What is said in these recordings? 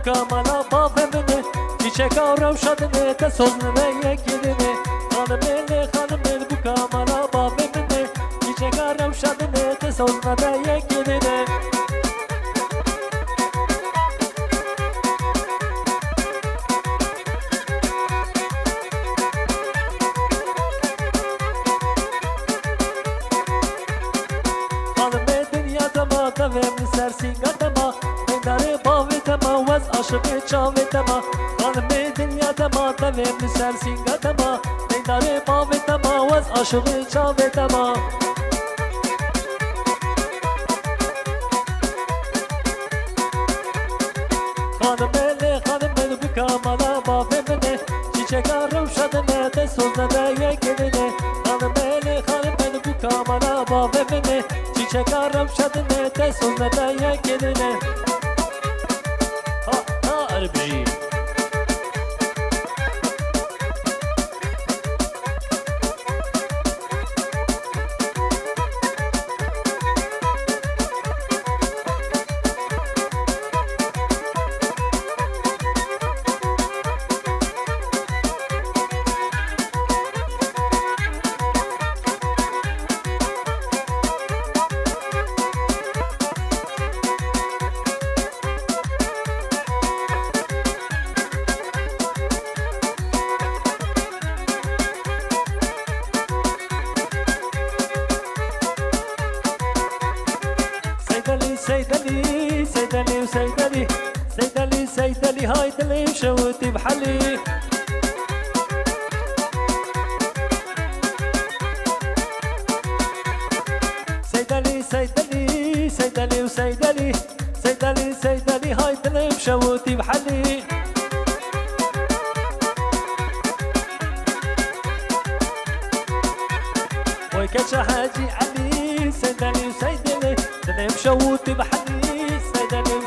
kamala bavemine çiçek avravşadını te sözüne yekidine hanım bu kamala bavemine çiçek avravşadını te sözüne yekidine Vemli sersinga tema Mendare bavi tema Vaz aşık çavi tema Hanım dünya tema Vemli sersinga tema Mendare bavi tema Vaz aşık çavi tema Hanım eli bu kamala bavemine Çiçek arımşadine de sözüne yekidine Hanım eli bu kamala bavemine çiçek arımşadine de sözüne yekidine Ha harbi سيدلي هاي دلي شوتي بحلي سيدلي هاي دلي شوتي بحلي ويكشا حاجي علي سيدلي دلي مشوتي بحلي سيدلي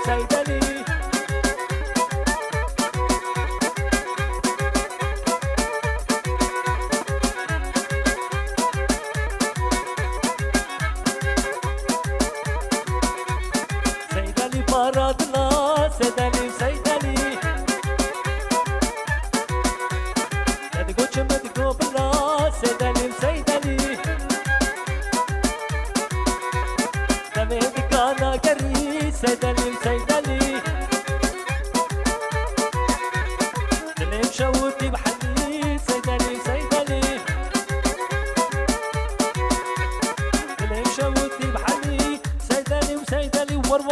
paradla Seydali Hadi koçum hadi kopla Seydali Demedi kana geri Seydali Dilim şavuti bحلي Seydali Dilim şavuti bحلي Seydali war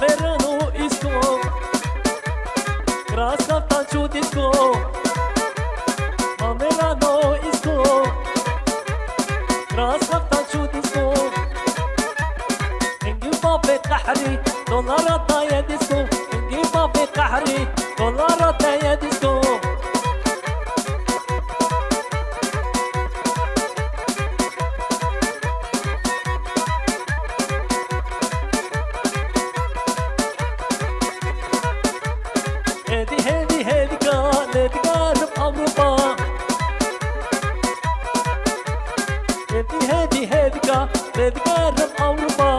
Verano isco Grasca tanto disco Verano isco Grasca tanto disco Engi pape kahri Dolara daya disco Engi pape kahri Dolara daya disco هديكا بتقرب أوروبا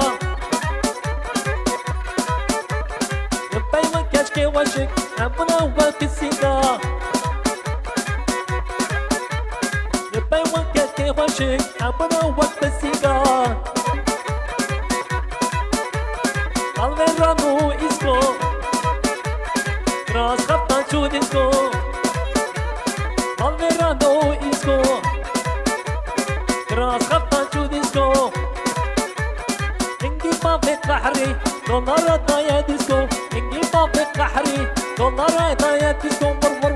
يبقى ما كاشكي وشك أبنا وقت السيدا يبقى ما كاشكي وشك أبنا وقت السيدا Alverano isco Gras خطا شو ديسكو Alverano isco Gras خطا شو ديسكو انجي بابي قحري دولار دايا ديسكو انجي بابي قحري دولار دايا ديسكو ور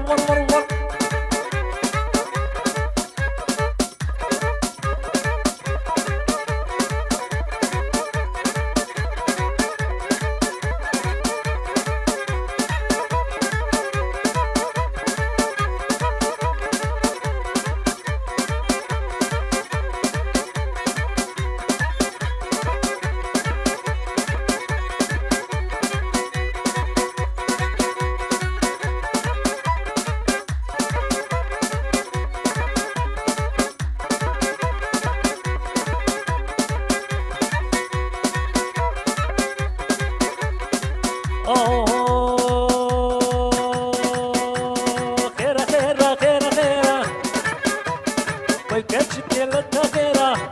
ويكتشك لنا خيرة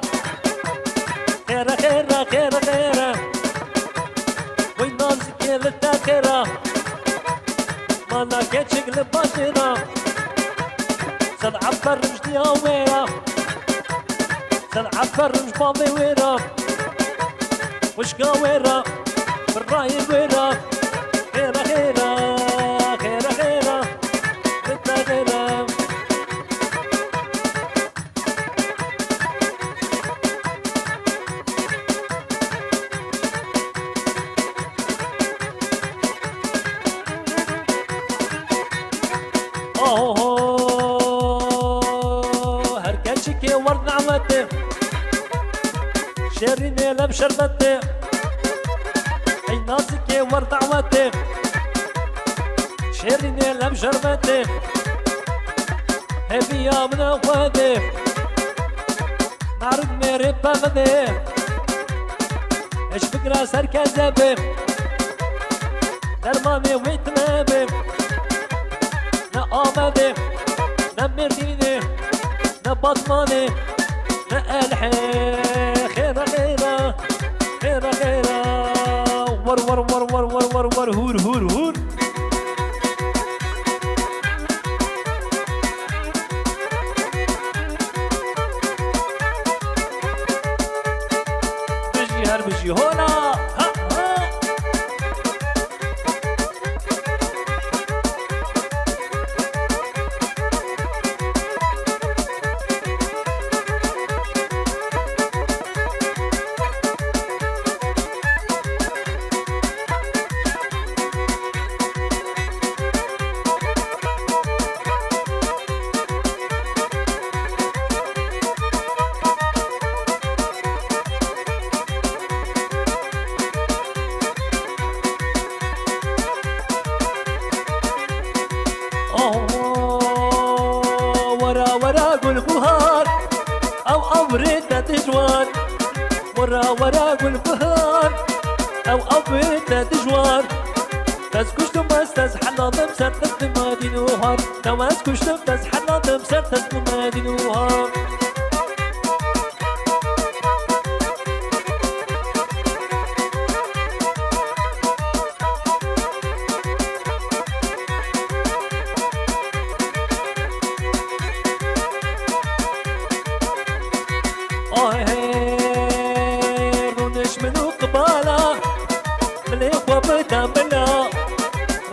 خيرة خيرة خيرة خيرة وينازك لنا خيرة مانا كتشك لباشرة سن عبر مجدي ويرا سن عبر مش بامي ويرا وش قاويرا بالراي ويرا خيرة خيرة خيرة خيرة لنا خيرة هركشكي ورد نعمتي شيريني لم شربتي اي ناسكي ورد نعمتي شيريني لم شربتي هبيا من اخواتي معرض ميري بغدي ايش فكرة سر كذابي درماني ويتمامي نا آمدي نا مرديني نا بطماني نا ألحي خيرة خيرة خيرة خيرة ور ور ور ور ور ور ور هور هور هور بجي هر بجي هونا ها ها ورا ورا قول بهار او امرتها تجوار ورا ورا قول بهار او امرتها تجوار بس كشتم بس تزحل بمسر تزمادي نوهار نواز كشتم تزحل بمسر تزمادي نوهار رونش منو قبالة مليقوة بتامنا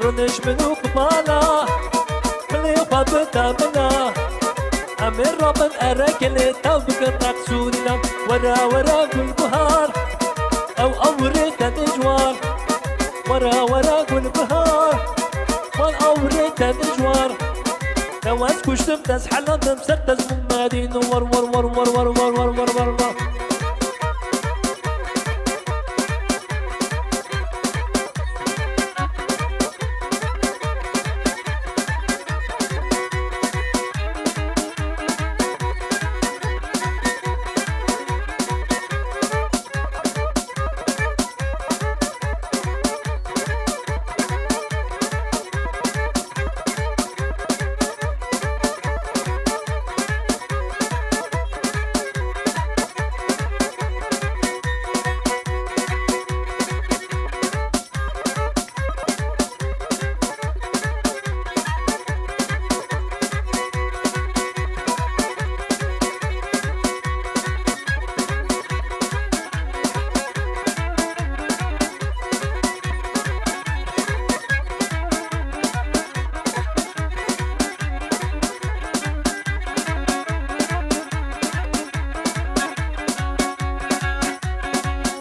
رونش منو قبالة مليقوة بتامنا أمير رابن أراكلي تابك الرقصوننا ورا ورا كل بهار أو أوريتا تجوار ورا ورا كل بهار مال أوريتا تجوار نواز كشتم تزحلنا تمسر تزمون مادين ور ور ور ور ور ور ور ور ور ور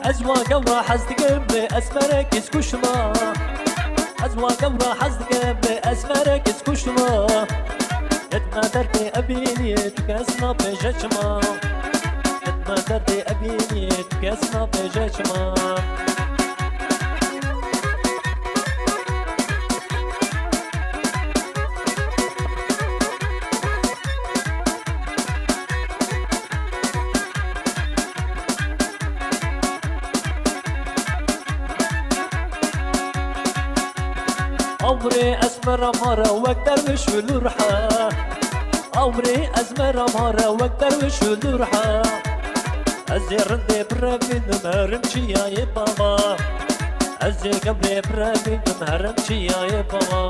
أزوا قورا حزد قلبي أسمرك اسكشما أزوا قورا حزد قلبي أسمرك اسكشما يتما دردي أبيني تكاسنا بجشما يتما دردي أبيني تكاسنا بجشما عمري أسمر مرة واقدر مش والرحى عمري أزمر أمارة وقدر وشو روحا أزير ردي برامي نمهرم شيا يبابا أزير قبلي برامي نمهرم شيا يبابا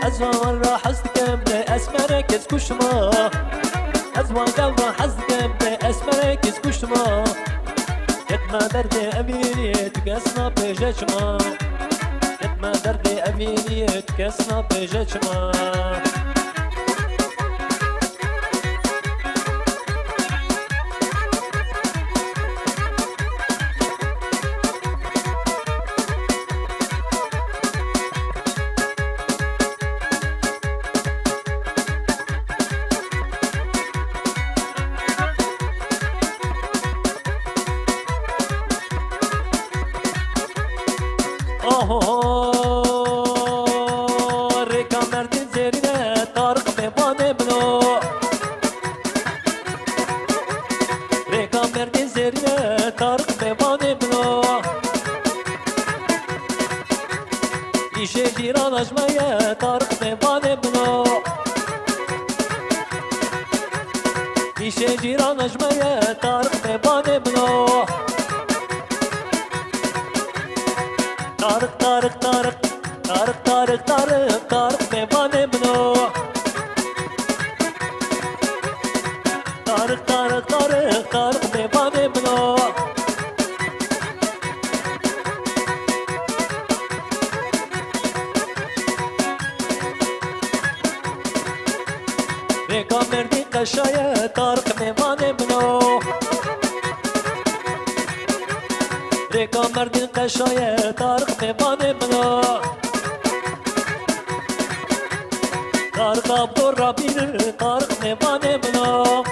أزوان راح أزدقم أسمرك اسكشما أزوان قبل حزقم أسمرك اسكشما كتما دردي أميني تقسنا بجشما كتما دردي أميني تقسنا بجشما ريكا مردين زيرينة طارق بيباني بنو ريكا مردين زيرينة طارق بيباني بنو إيشي جيران أجمعية طارق بيباني بنو إيشي جيران أجمعية طارق بيباني بنو طارق طارق طارق طارق طارق طارق طارق بيباني منو طارق طارق طارق طارق بيباني منو ريكا مردي قشاية طارق بيباني منو ريكا مردين قشاية طارق بيباني منو طارق عبدو الربين طارق بيباني منو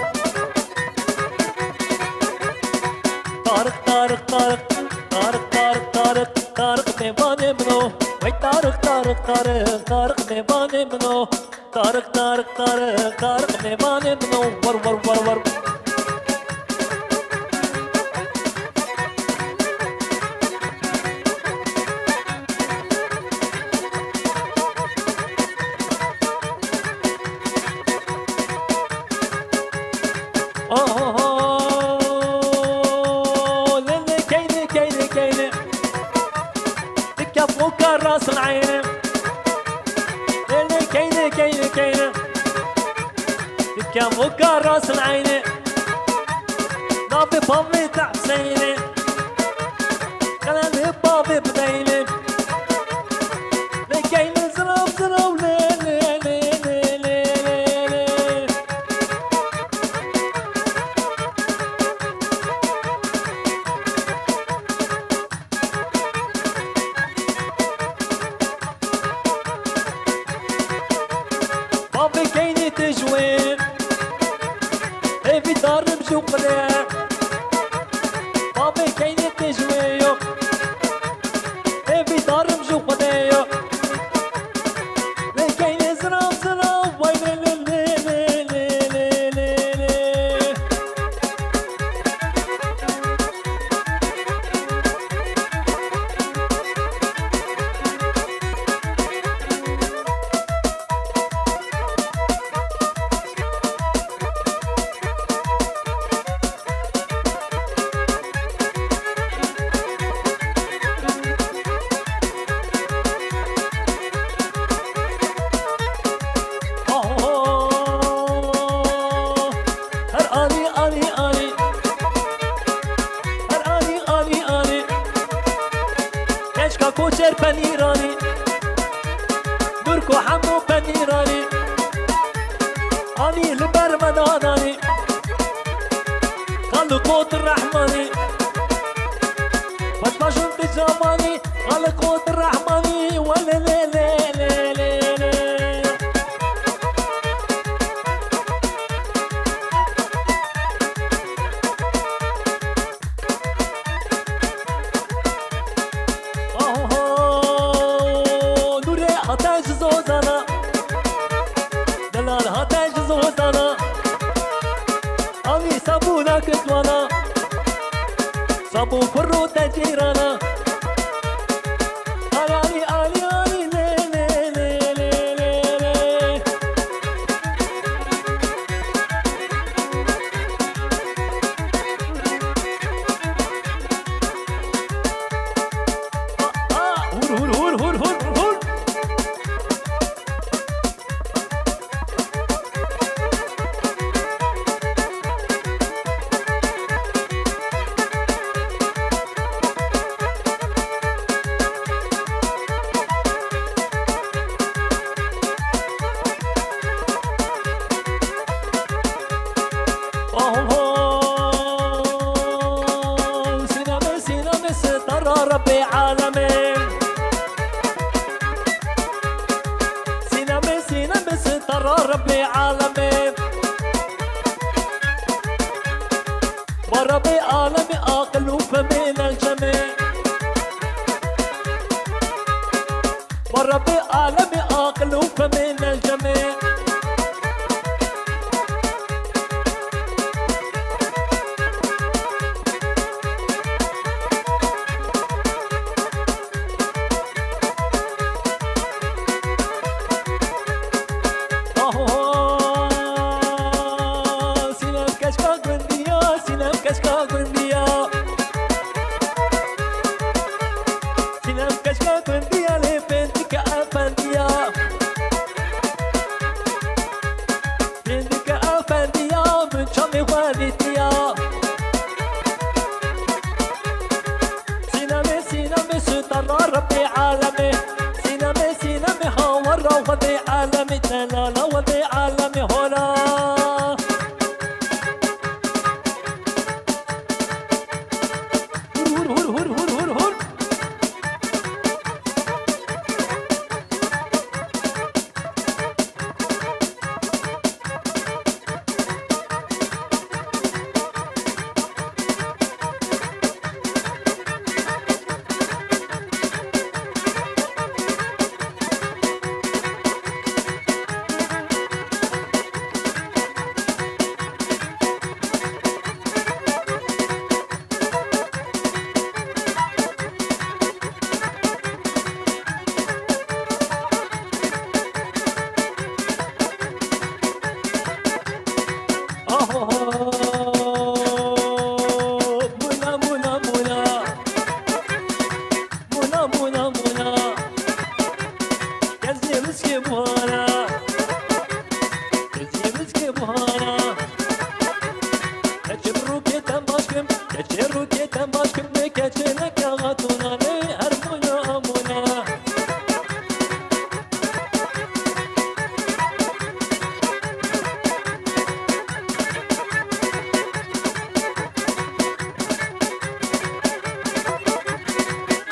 طارق طارق طارق طارق طارق طارق طارق بيباني منو وي طارق طارق طارق طارق بيباني منو طارق طارق طارق طارق بيباني منو ور ور ور ور راس العين كيني كيني كيني كم وقع راس العين نابي بابي تحسيني كلامي بابي بديني كيني زراب زراب ليلي ليلي ليلي بابي كيني تجوين في دار مجوقنا بابي كيني تجوين في دار مجوقنا كيني زراب زراب وين کوچر پنیرانی درکو حمو پنیرانی آنی لبر مدانانی خلقوت الرحمانی واتماشون بجامانی خلقوت الرحمانی ولا لا لا لا لا لا هاتاج زوزانا دلال هاتاج زوزانا أمي صابونا كتوانا صابو فرو تجيرانا آلي آلي آلي لي لي لي لي لي سينامي سينامي ستر ربي عالمي سينامي سينامي ستر ربي عالمي وربي عالمي عاقل وفمن الجميع وربي عالمي عاقل وفمن الجميع كشكا قنديا سينام كشكا قنديا لي بنتك أفنديا بنتك أفنديا من شامي والديا سينامي سينامي ستر ربي عالمي سينامي سينامي هورا وذي عالمي تلالا وذي عالمي هولا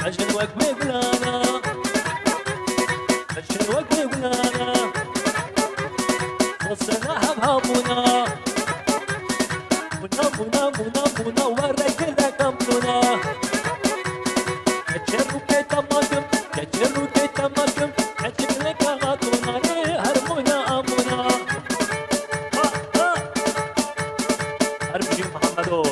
عشان وقفي ولانا عشان وقفي ولانا وصلنا هبهبونا منا منا منا منا وراك لك منا كتشرو كتماكم كتشرو كتماكم كتشرو لك غاتونا هرمونا أمونا هرمجي محمدو